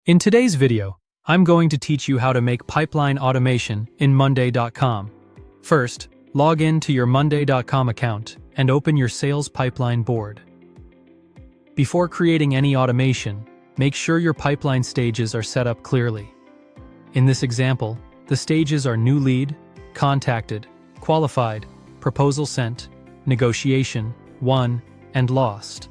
In today's video, I'm going to teach you how to make pipeline automation in Monday.com. First, log in to your Monday.com account and open your sales pipeline board. Before creating any automation, make sure your pipeline stages are set up clearly. In this example, the stages are new lead, contacted, qualified, proposal sent, negotiation, won, and lost.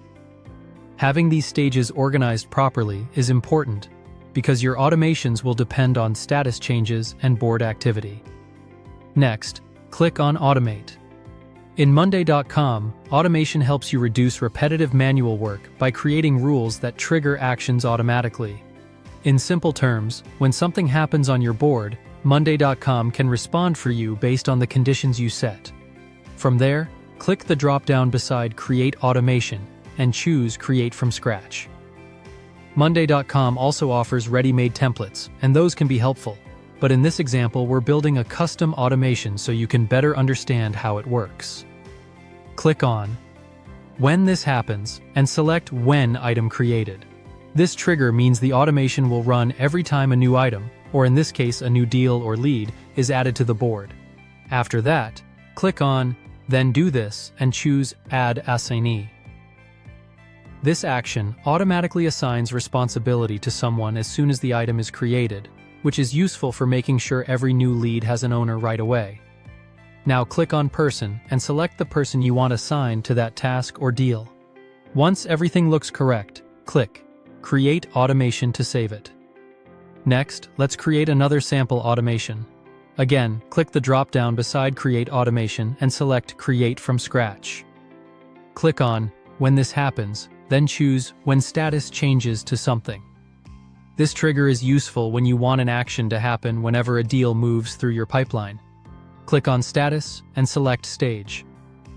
Having these stages organized properly is important because your automations will depend on status changes and board activity. Next, click on Automate. In Monday.com, automation helps you reduce repetitive manual work by creating rules that trigger actions automatically. In simple terms, when something happens on your board, Monday.com can respond for you based on the conditions you set. From there, click the drop-down beside Create Automation and choose Create from Scratch. Monday.com also offers ready-made templates, and those can be helpful. But in this example, we're building a custom automation so you can better understand how it works. Click on When this happens and select When item created. This trigger means the automation will run every time a new item, or in this case a new deal or lead, is added to the board. After that, click on Then do this and choose Add Assignee. This action automatically assigns responsibility to someone as soon as the item is created, which is useful for making sure every new lead has an owner right away. Now click on Person and select the person you want assigned to that task or deal. Once everything looks correct, click Create Automation to save it. Next, let's create another sample automation. Again, click the drop-down beside Create Automation and select Create from Scratch. Click on When this happens, then choose When status changes to something. This trigger is useful when you want an action to happen whenever a deal moves through your pipeline. Click on Status and select Stage.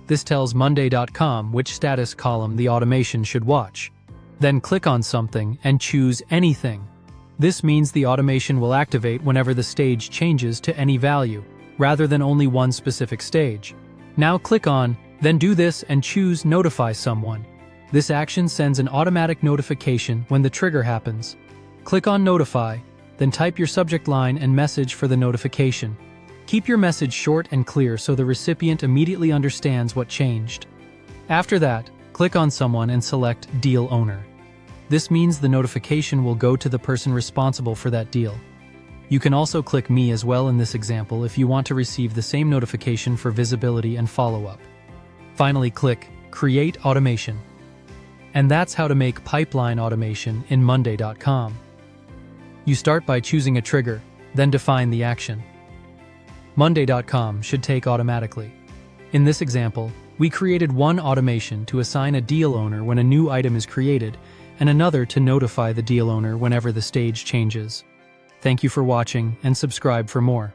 This tells Monday.com which status column the automation should watch. Then click on something and choose Anything. This means the automation will activate whenever the stage changes to any value, rather than only one specific stage. Now click on Then do this and choose Notify Someone. This action sends an automatic notification when the trigger happens. Click on Notify, then type your subject line and message for the notification. Keep your message short and clear so the recipient immediately understands what changed. After that, click on someone and select Deal Owner. This means the notification will go to the person responsible for that deal. You can also click Me as well in this example if you want to receive the same notification for visibility and follow-up. Finally, click Create Automation. And that's how to make pipeline automation in Monday.com. You start by choosing a trigger, then define the action. Monday.com should take automatically. In this example, we created one automation to assign a deal owner when a new item is created, and another to notify the deal owner whenever the stage changes. Thank you for watching, and subscribe for more.